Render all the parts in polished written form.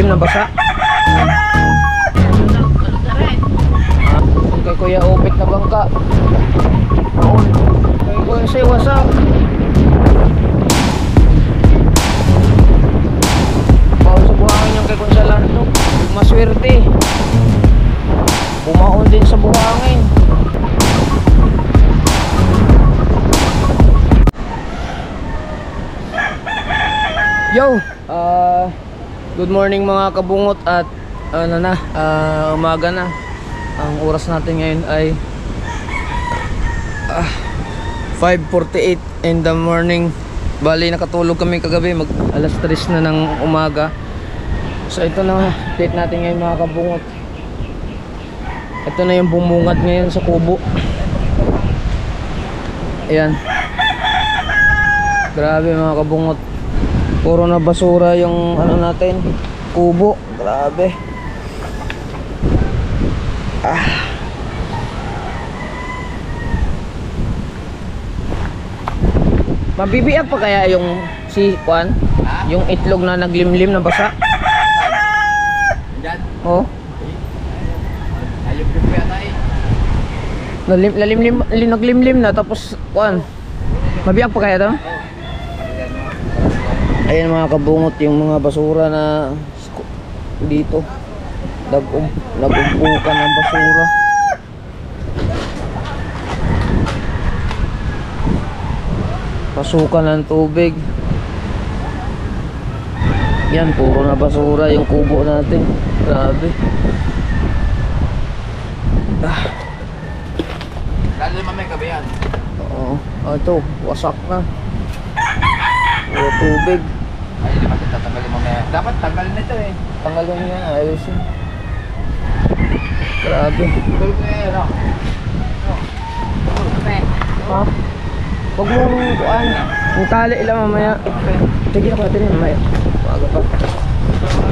naglimlim na basa. Kay Kuya Opit na bangka. Kay Kuya say what's up. Bawal sa buhangin yung kay Consalando. Maswerte. Bumaon din sa buhangin. Yo, good morning mga kabungot at umaga na. Ang oras natin ngayon ay 5:48 in the morning. Bali nakatulog kami kagabi, mag alas 3 na ng umaga. So ito na update natin ngayon mga kabungot. Ito na yung bumungad ngayon sa kubo. Ayan. Grabe mga kabungot. Puro na basura yung ano natin, kubo. Grabe. Mabibiyak pa kaya yung si Juan? Yung itlog na naglimlim na basa? Oh. Naglimlim na tapos Juan. Mabiyak pa kaya to? Ayan mga kabungot yung mga basura na dito. Nagumpukan ng basura. Pasukan ng tubig. Yan, puro na basura yung kubo natin. Grabe. Lalo mamay gabi yan. Oo. Ito, wasak na. Puro tubig. Ay, hindi natin tatanggalin mamaya. Dapat tanggalin nito eh. Tanggalin niya, ayos yun. Grabe. Tulog na yan, no? Ha? Huwag mo kuhaan. Yung tali lang mamaya. Sige na natin yun mamaya. Maaga pa.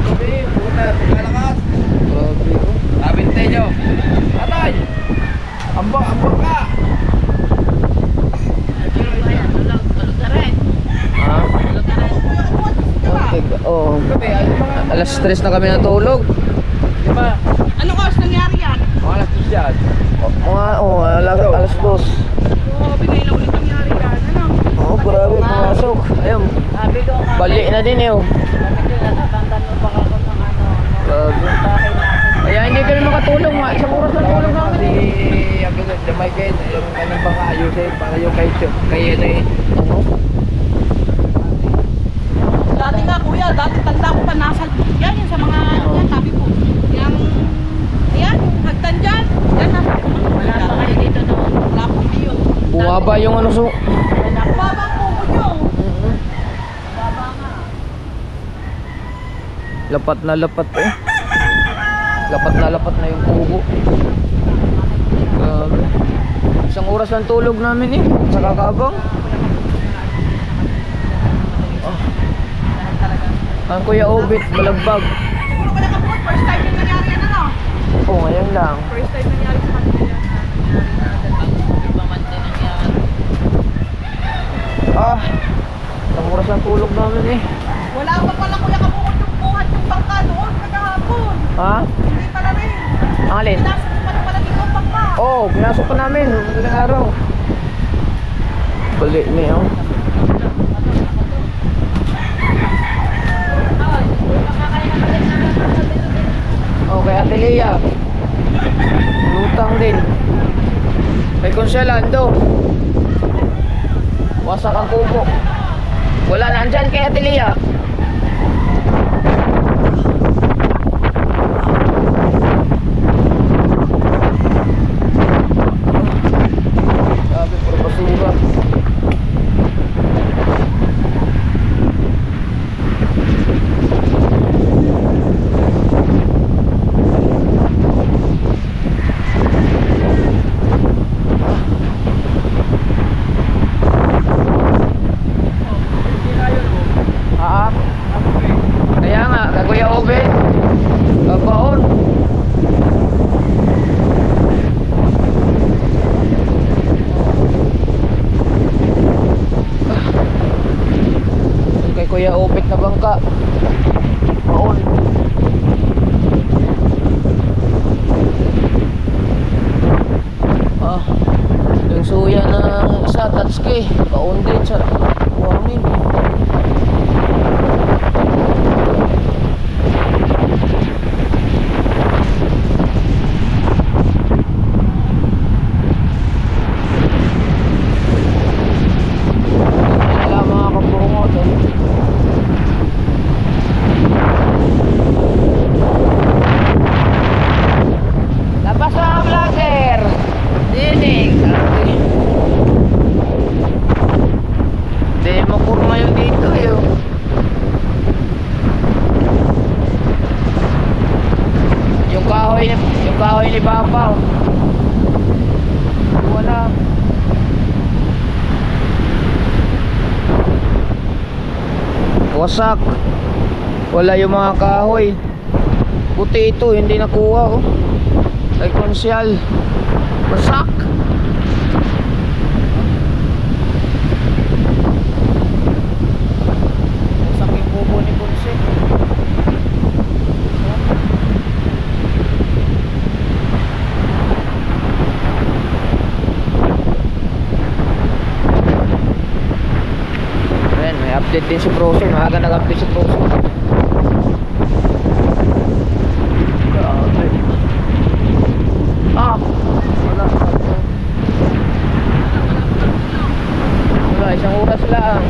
Gabi, puta, pagkalakas. Grabe ko. Labinte nyo. Atay! Ambak ka! Ha? Oo. Gabi, ay mga... Alas 3 na kami natulog. Diba? Anong oras nangyari yan? Mga alas 10 yan. Alas 2. Oo, bigay na ulit nangyari yan. Ano? Oo, grabe, pumasok. Ayun, Sabi ko nga. bali na din eh. Sabi ko nga, natatanda pa ako ng ano. Grabe. Bakit natin? Kaya hindi kami makatulong. Isang oras na tulong namin Kasi, eh. ang ganun, damay kayo, yung kanang baka ayusin, para yung kayo na eh. Ano? Dati nga kuya, dati tanda ko pa nasa yan, yan sa mga yan, sabi ko. Yung, yan, hagdan dyan. Yan, nasa wala pa kayo dito no. Wala pong yun. Bumaba yung ano so. Baba ang kubo nyo. Baba nga. Lapat na lapat eh. Lapat na yung kubo. Grabe. Isang oras lang tulog namin eh. Sa kakabang. Ang Kuya Obit, balagbag. Siguro wala ka po, first time yung nangyari yan ano? Oo, ngayon lang. First time nangyari sa kanila yan. Isang oras lang tulog namin eh. Wala pa pala kuya kabukod yung buhat yung bangka doon kagahapon. Ha? Hindi pala rin. Ang alin? Pinasok pa na pala dito ang bangka. Oo, pinasok pa namin. Madaling araw. Bali niya oh. Okay, Ate Lea. Lutang din. Kay Consalando. Wasak ang kubo. Wala na andyan kay Ate Lea. Grabe, puro basura. kahoy ni Papa. Wala. Wasak. Wala yung mga kahoy. Buti ito, hindi nakuha oh. Kay Konsyal. Wasak. Wasak yung bubo ni Konsyal. Ayan, may update din si Proso. Maaga nag-update si Proso. Ah, wala. Wala, isang oras lang.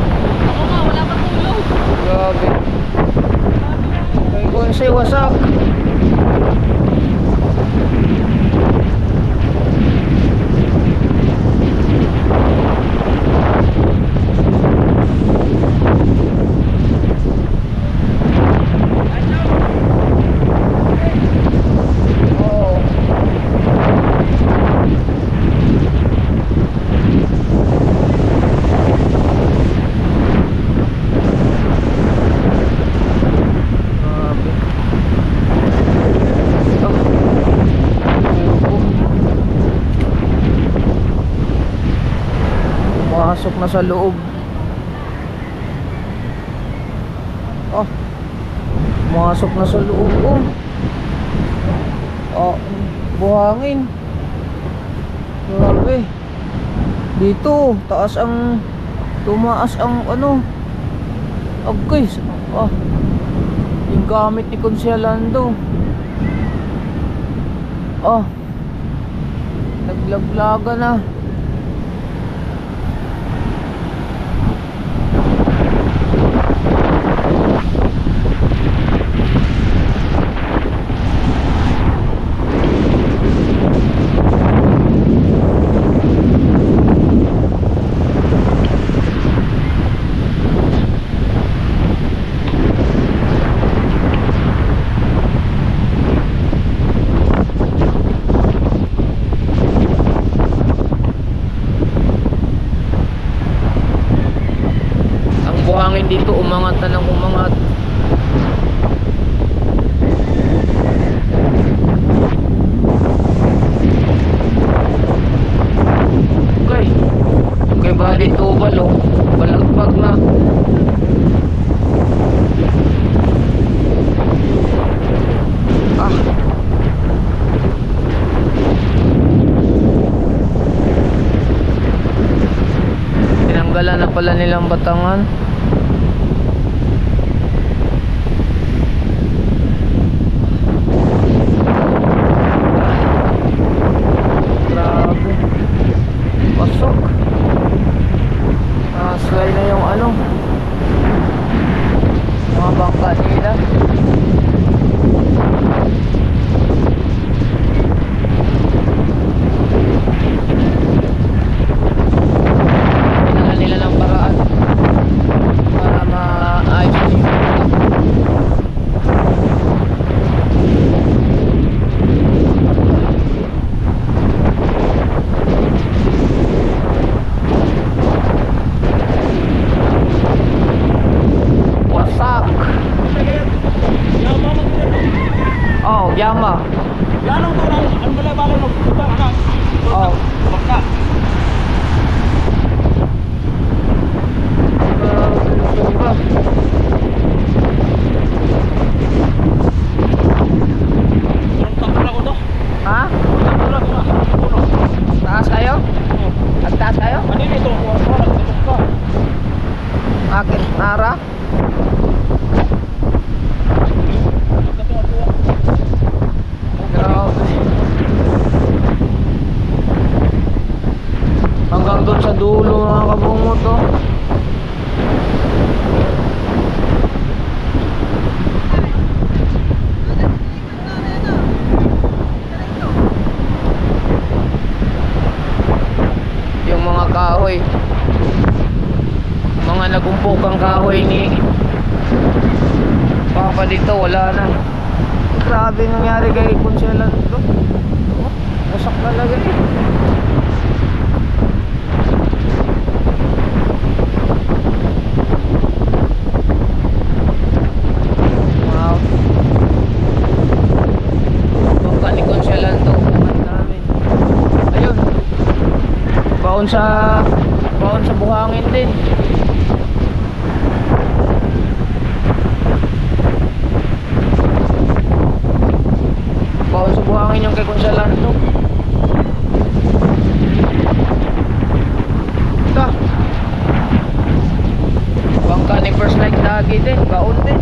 Oo nga, wala pa tulog. Grabe. Kay Konsay, wasak. Pasok na sa loob. Oh. Masok na sa loob. Oh. Oh, buhangin. Grabe. Dito, taas ang tumaas ang ano. Agay. Ah. Yung gamit ni Consialando. Oh. Naglaglaga na. Buhangin dito umangat na ng umangat. Okay. Okay, bali tubal oh. Balagpag na. Ah. Tinanggalan na pala nilang batangan. Slide na yung ano, mga bangka nila. Kailangan nila ng paraan para maayos yung Yama. Yan ang turang, ano ba lang balong magputang ka? Oh. Baka. Takot ako to. Ha? Takot ako na. Taas kayo? Agtaas kayo? Ano ito? Nagtutok ka. Akin, Nara? Grabe. Grabe yung nangyari kay Consuela to. Oh, wasak talaga eh. Wow. Bangka ni Consuela to. Naman namin. Ayun. Baon sa buhangin din. Baon sa buhangin yung kay Consuela to. Ito. Bangka ni First Light lagi din. Baon din.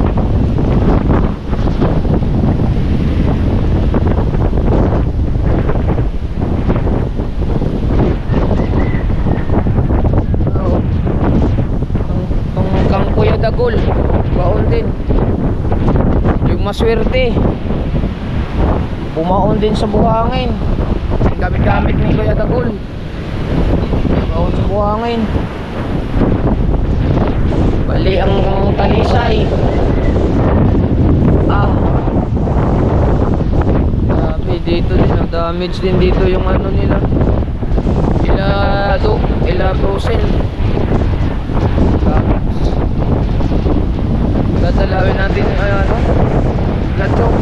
Dagol, baon din. Yung maswerte bumaon din sa buhangin. Gamit-gamit ni Kuya Dagol, baon sa buhangin. Bali ang talisay. Grabe dito din, damage din dito yung ano nila. Ila frozen. Dadalawin natin yung ano, latong.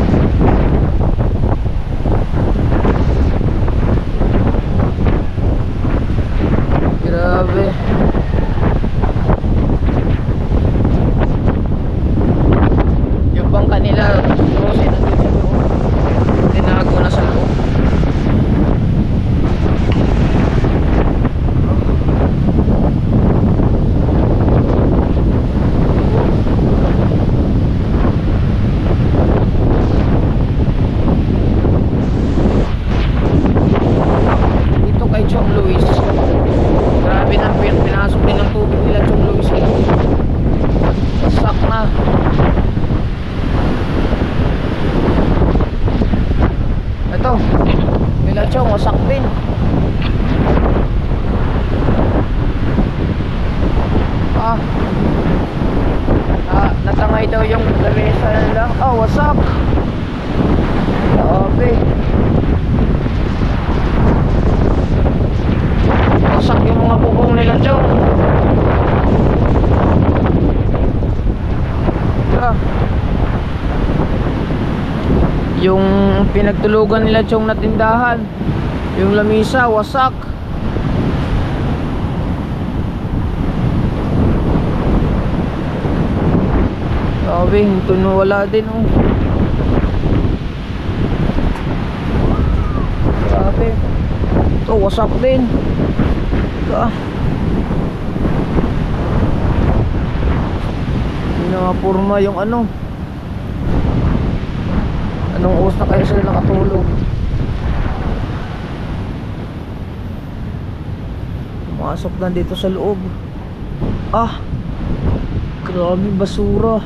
Grabe. Yung bangka nila frozen nandun sa loob, tinago na sa loob. Wasak din. Natangay daw yung lamesa nila. Wasak. Grabe. Wasak yung mga bubong nila, Chong. Yung pinagtulugan nila, Chong, na tindahan, yung lamisa wasak. Grabe, ito wala din oh. Grabe. Ito wasak din. Hindi na mapurma yung ano. Anong oras na kayo sila nakatulog? Pumasok na dito sa loob. Grabe basura.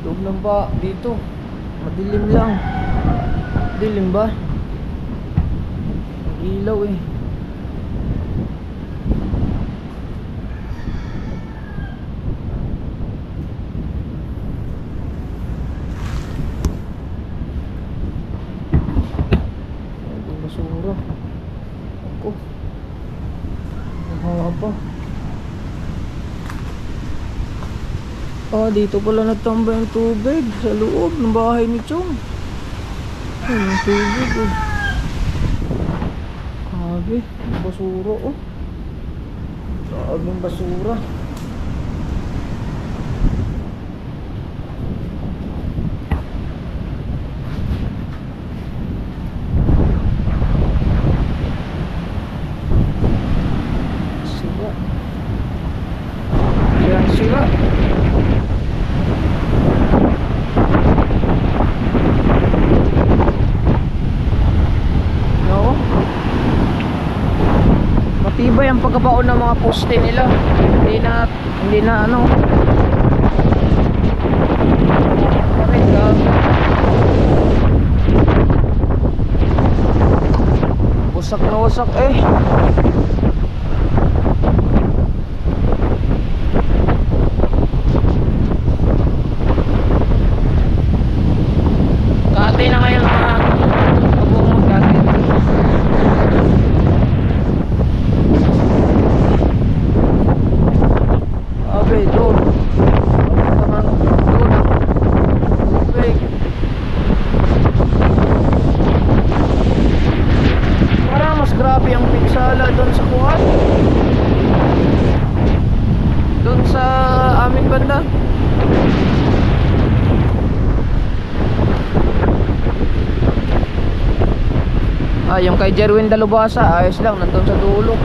Loob lang ba dito? Madilim lang. Dilim ba? Ilaw eh. Basura. Ako. Hawa pa. Dito pala natambay yung tubig sa loob ng bahay ni Chong. Yung tubig oh. Grabe, basura oh. Grabing basura. Sira. Sira. Matibay ang pagkabaon ng mga poste nila. Hindi na ano. Wasak na wasak eh. Yung kay Jerwin Dalubasa, ayos lang, nandun sa dulo.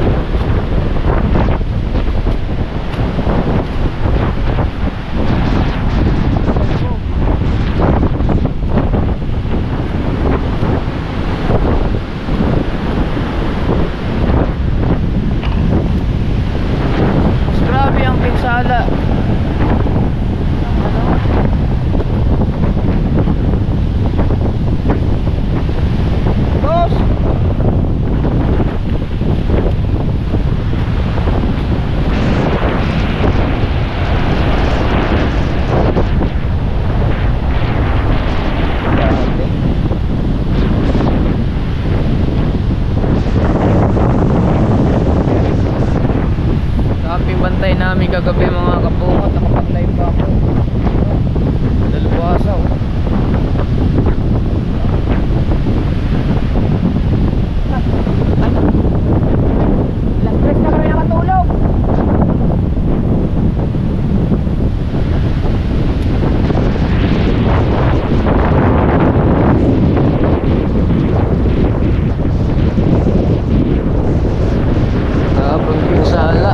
Mas grabe ang pinsala. Boss! Daming bantay namin kagabi mga kapungot. Nakapag-live pa ako. Dalubasa oh. Last stress na kami nakatulog. Habang pinsala.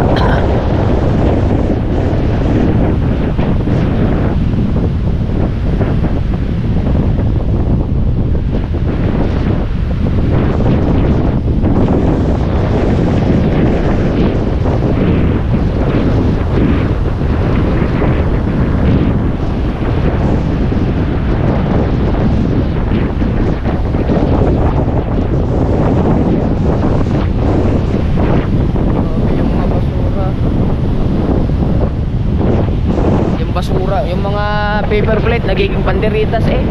Yung mga basura. Yung basura, yung mga paper plate nagiging panderitas eh.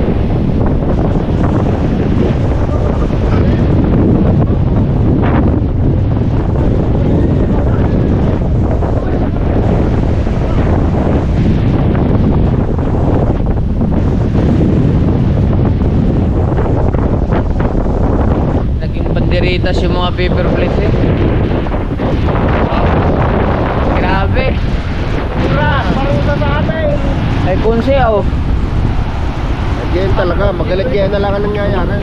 Naging panderitas yung mga paper plate eh. Grabe. Parusa sa atin. Ay kunsi oh. Again talaga, magalit kaya na lang ang nangyayari.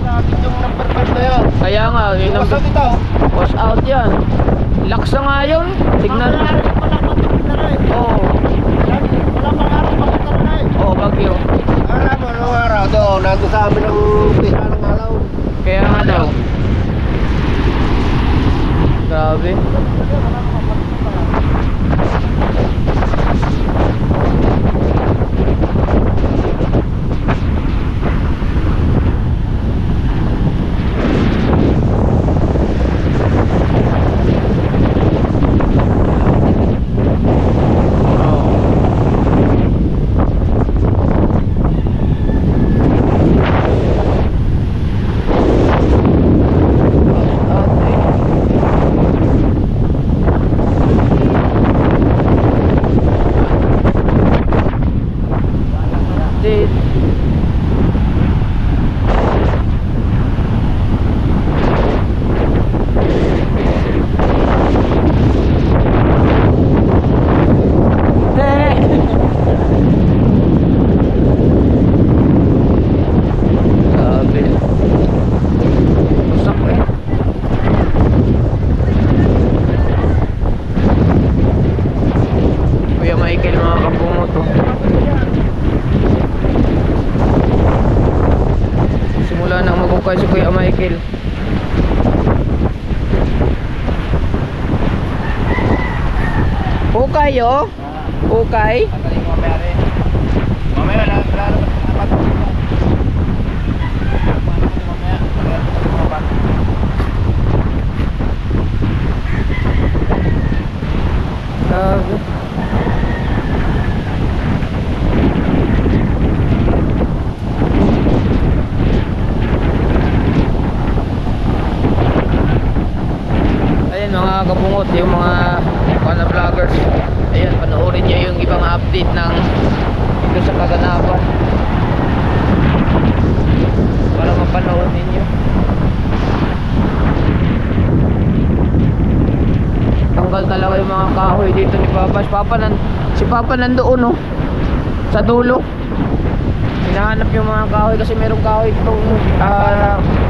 Sa atin yung number 5 na yan. Kaya nga, yun ang Basta dito. wash out yan. Laks na nga yun. Tignan. Oo. Oo, bagyo. Araw mo, anong araw doon? Nandun sa amin ang pisa ng alaw. Kaya nga daw. Grabe. Hukay si Kuya Michael. Hukay oh. Hukay. Mamaya lang, Ayan mga kabungot, yung mga vloggers. Ayan, panoorin niyo yung ibang update ng dito sa kaganapan para mapanood ninyo. Tanggal talaga yung mga kahoy dito ni Papa. Si Papa nandoon oh, sa dulo. Hinahanap yung mga kahoy kasi merong kahoy itong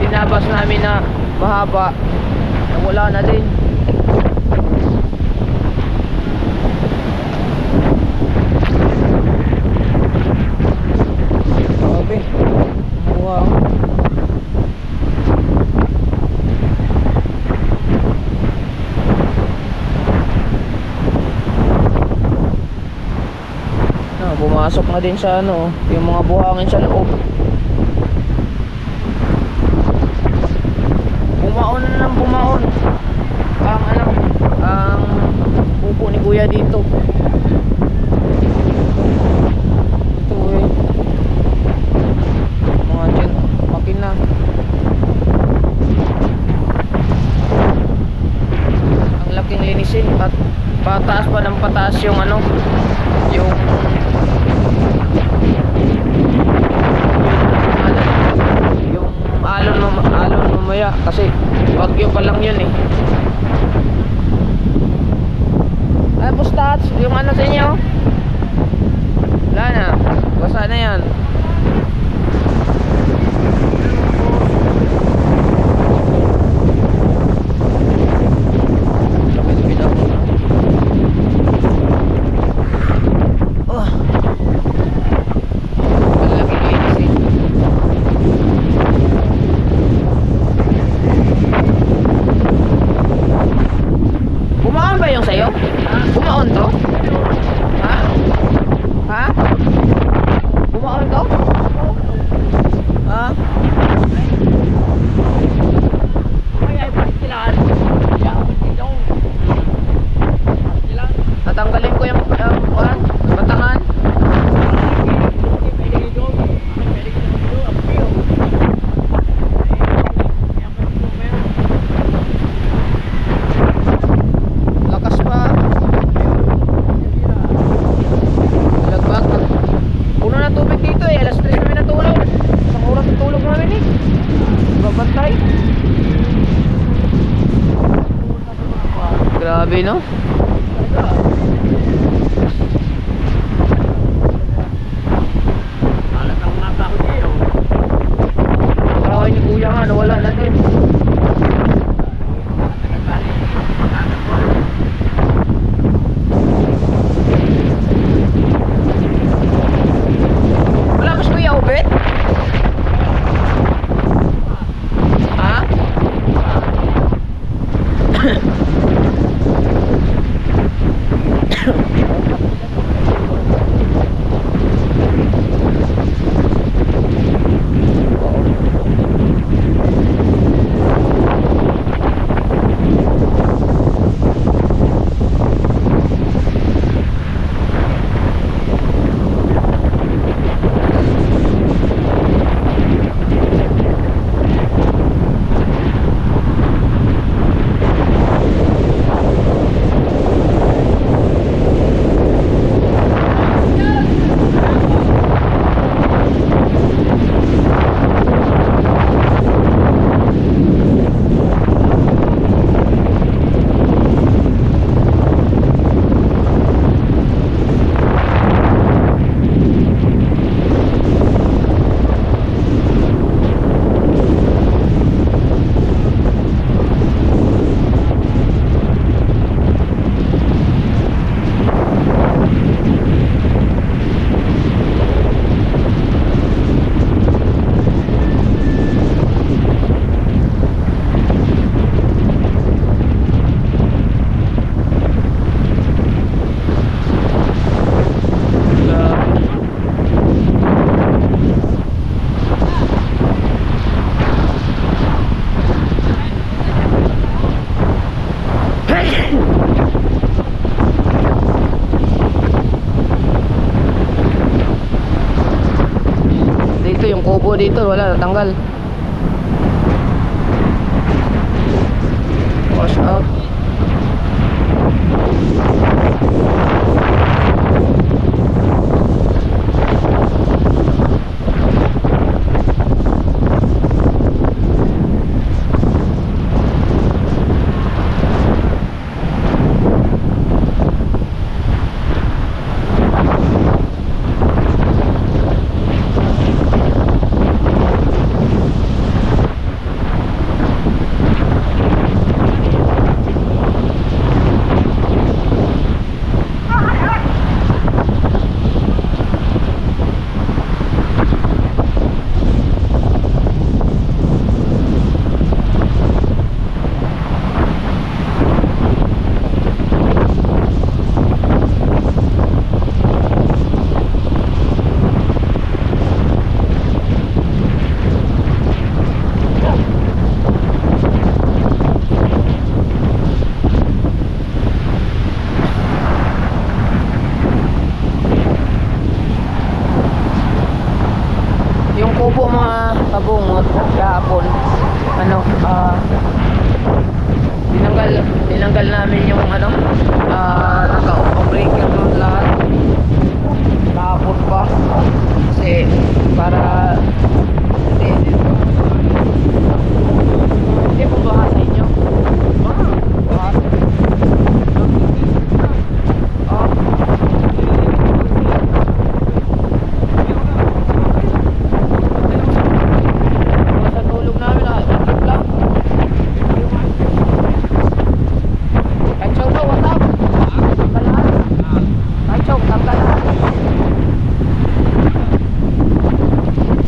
tinabas namin na mahaba. Nawala na din. Grabe. Wow. Pumasok na din sa ano, yung mga buhangin sa loob. Bumaon na lang bumaon. Ang ano, ang pupo ni kuya dito. Ito eh. Mga dyan, makina. Ang laking linisin. Pataas pa ng pataas yung ano, yung alon mamaya kasi bagyo pa lang yun eh. Tapos stats yung ano sa inyo wala na, basa na yan. Natanggalin ko yung batangan. Lakas pa. Lagbag. Puno na tubig dito eh. Alas 3 kami natulog. Isang oras natulog namin eh. Babantay. Grabe no? Kahoy ni kuya nga nawala na din. Wala ba si Kuya Obet? Ha? Dito yung kubo dito wala natanggal. Wash out. po mga kabungot kahapon. Ano, tinanggal namin yung ano, naka-breaker doon lahat. Kahapon pa. Kasi para hindi po baha sa inyo. Baha. Sa tulog namin trip lang. Kahit siya ba, what's up? Kahit siya, tanggal lahat.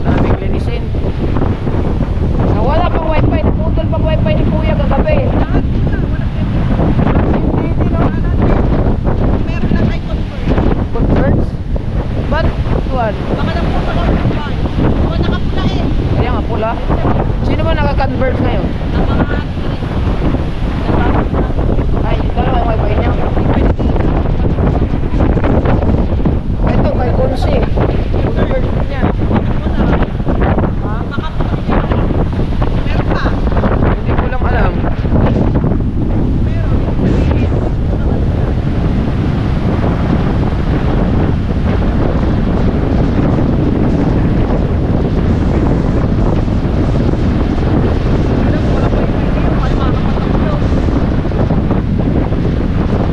Naming linisin. Nawala pang wifi, naputol pang wifi ni Kuya kagabi. Meron lang ay convert. Converts? Ba't? Tuwan? Baka na po sa convert. O nakapula eh. Kaya nga pula. Sino ba naka-convert ngayon? Ang mga Ay, dalawa yung wifi niya. Ito, kay Konsi. Convert niya. Ha? meron pa. Hindi ko lang alam.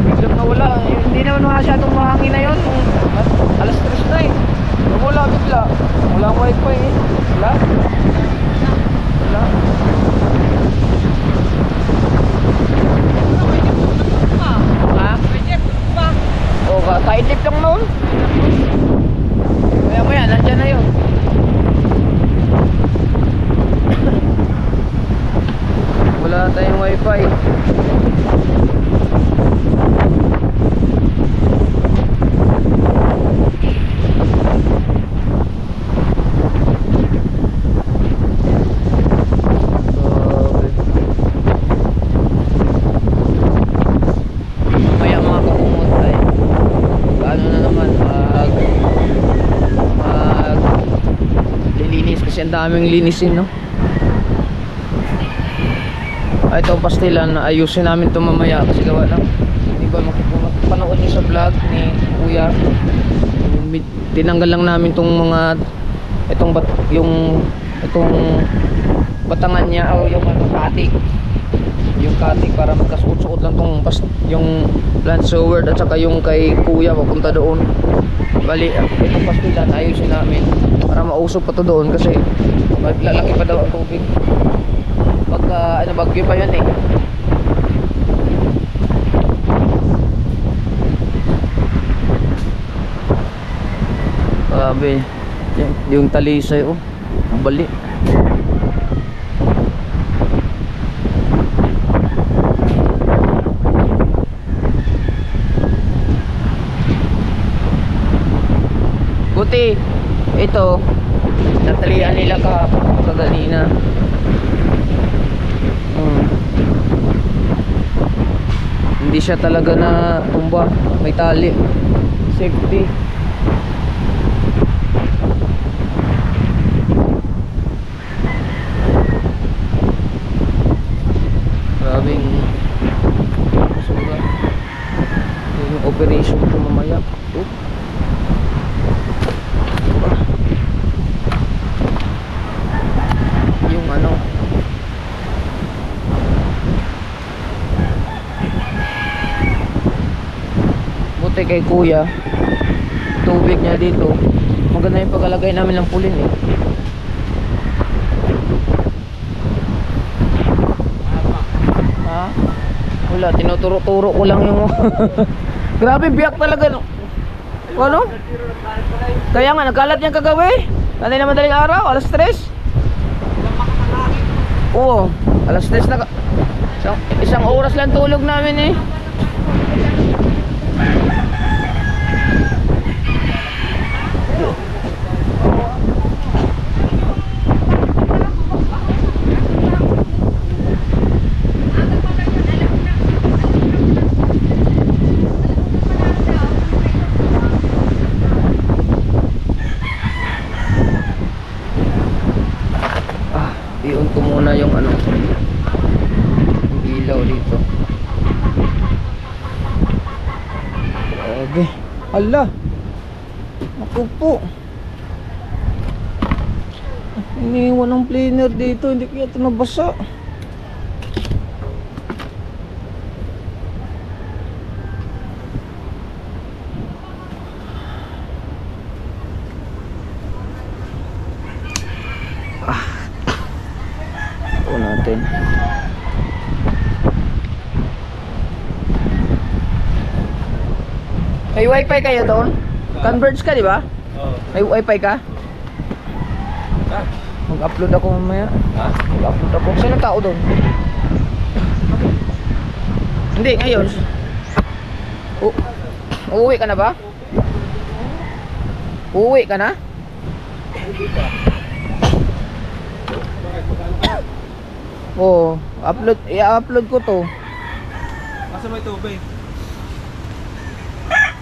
Biglang nawala. Hindi naman masyadong mahangin na yun. Alas 3 na eh. Nawala bigla. Wala ang wifi eh. Wala. Wala. Ha? O, kaidlip lang noon. Maya maya, nandyan na yun. Wala tayong wifi. Mamaya mga kabungot ay paano na naman lilinis kasi ang daming linisin, no? Ito pastilan na ayusin namin ito mamaya kasi gawa lang. Hindi ba makapanood nyo sa vlog ni Kuya, tinanggal lang namin itong mga itong batangan niya o yung katik, yung katik para magkasuot-suot lang itong yung plant sewer at saka yung kay Kuya papunta doon. Bali itong pastilan ayusin namin para mausok pa to doon kasi maglalaki pa daw ang tubig pagka bagyo pa yun eh. Grabe yung talisay oh, bali. Buti ito natalian nila kaganina. Hindi siya talaga na tumba, may tali, safety. Grabing basura. Yung operation ko mamaya. Yung ano, buti kay Kuya tubig niya dito maganda yung paglalagay namin ng pulin eh. Ha? Wala, tinuturo-turo ko lang yung grabe biyak talaga no? Ano? Kaya nga nagkalat yan kagabi kanina madaling araw, alas 3. Oo, alas 3 na isang oras lang tulog namin eh. ko muna yung ano, yung ilaw dito. Grabe. Hala. Naku po. Iniwan ng planer dito, hindi kaya ito nabasa. Ito natin. May wifi kayo doon? Converge ka, di ba? Oo. May wifi ka? Mag-upload ako mamaya. Mag-upload ako. Saan ang tao doon? Hindi, ngayon. Uuwi ka na ba? Uuwi ka na? Oo. I-upload ko to. Asa may tubig?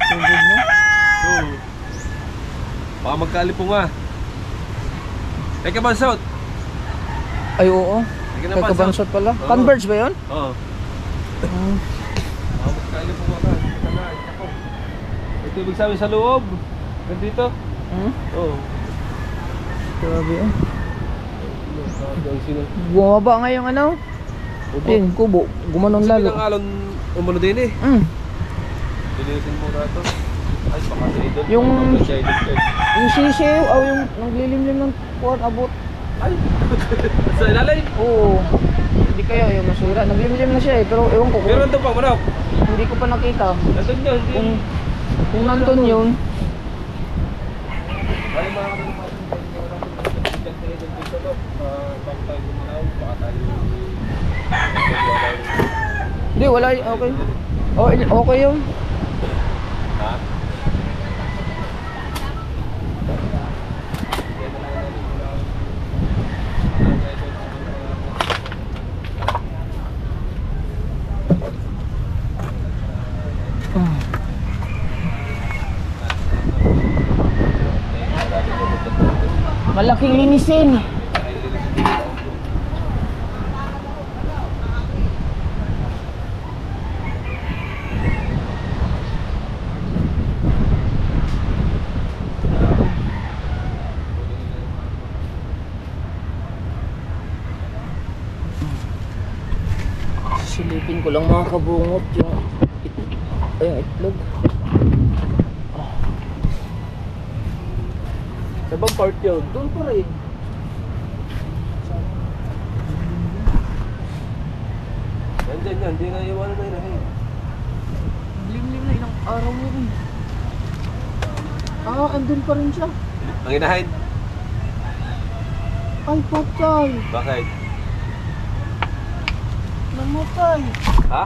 Tubig mo? Oo. Baka magkalipong nga. Ay kabansot. Ay, oo. Ay Kay Kabansot pala. Oo. Converge ba yun? Oo. Baka magkalipong nga ka. Ako. May tubig sa amin sa loob. Nandito? Hmm? Oo. Grabe eh. Sino? Bumaba nga yung ano. Ayun, kubo. Gumanon Lalo. lalo. Sino ng alon umano din eh. Dilitin mo na ito. Ay, baka sa idol. Yung- Siya idol ka. Yung sisiw, o yung naglilimlim ng kuwan, abot. Ay! Sa ilalay? Oo. Hindi kaya yung masira. Naglimlim na siya eh. Pero ewan ko Pero kung ito pa, manok. hindi ko pa nakita. Nandun yun. Kung nandun yun. Ay, mga bago tayo gumalaw, baka tayo... Hindi, wala. Okay. Oh, okay yun. Ha? Malaking linisin. Silipin ko lang mga kabungot yung itlog. Sa bang part yun? Doon pa rin. Nandyan yan, hindi na iwanan na yun. Limlim na ilang araw mo rin. Andun pa rin siya. Ang inahin? Ay, patay. Bakit? Namatay. Ha?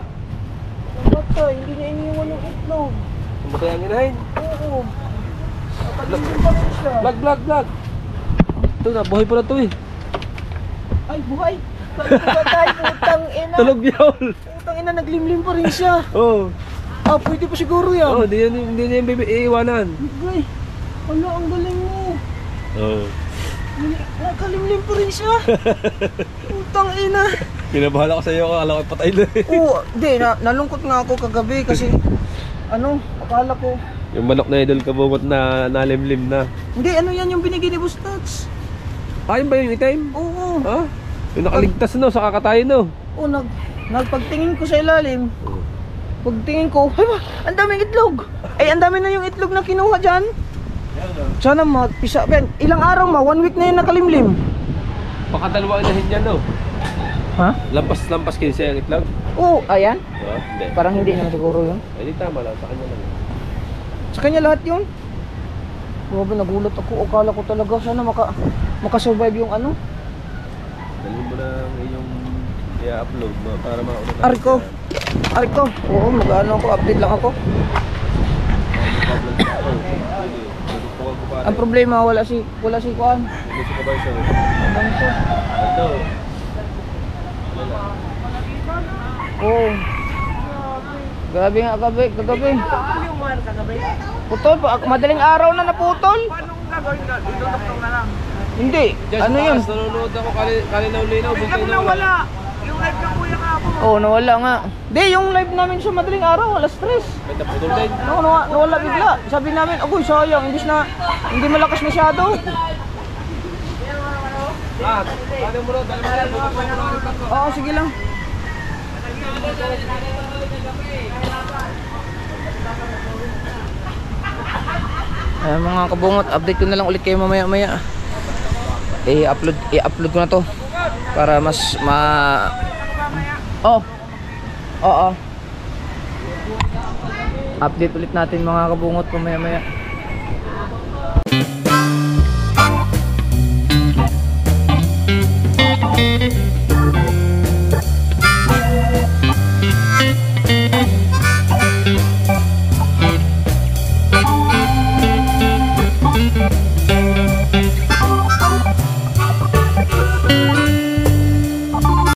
Namatay. Hindi na iniwan ng itlog. Kumatay ang inahin? Oo. Nakalimlim pa rin siya. Vlog! Ito na, buhay pala ito eh. Ay, buhay. Patay, putang ina. Tulog yun! Putang ina, naglimlim pa rin siya. Oo. Pwede pa siguro yan. Oo, hindi na yung iiwanan. Ay, ano, ang galing mo. Oo. Nakalimlim pa rin siya. Putang ina. Kinabahala ko sa iyo, akala ko patay na eh. Oo, di, nalungkot nga ako kagabi kasi akala ko. Yung manok na idol kabungot na nalimlim na. Hindi, yan yung binigay ni Boss Tats. Ayun ba yung itim? Oo. Ha? Yung nakaligtas no, sa kakatayin no. Oo, nagpagtingin ko sa ilalim. Pagtingin ko, ay ba, ang daming itlog. Ay, ang dami na yung itlog na kinuha dyan. Sana magpisa. Ilang araw 1 week na yun nakalimlim. Baka dalawa inahin yan no. Ha? Lampas kayo siya yung itlog? Oo, ayan. Hindi. Parang hindi naman siguro yun. Ay, di tama lang, sa kanya lang. Sa kanya lahat yun. Grabe, nagulat ako. Akala ko talaga sana makasurvive yung ano. Dalhin mo lang yung i-upload mo para mauna na. Ariko. Oo, mag-ano ako, update lang ako. Ang problema, wala si Kuan. Hindi si Kabansot. Ano siya? Ito. Oo. Grabe nga kagabi. Putol, madaling araw na naputol. Anong gagawin na? Duduktok na lang. Hindi, ano yun? Nanonood ako kalinaw-linaw. Biglang nawala. Yung live ng kuya nga ako. Oo, nawala nga. Hindi, yung live namin sa madaling araw, alas 3. May naputol din. Oo, nawala bigla. Sabi namin, agoy, sayang, imbis na hindi malakas masyado. Ano mo rin? Oo, sige lang. Ayan mga kabungot, update ko na lang ulit kayo mamaya-maya. I-upload ko na to para mas Oh. Oo. Update ulit natin mga kabungot mamaya-maya.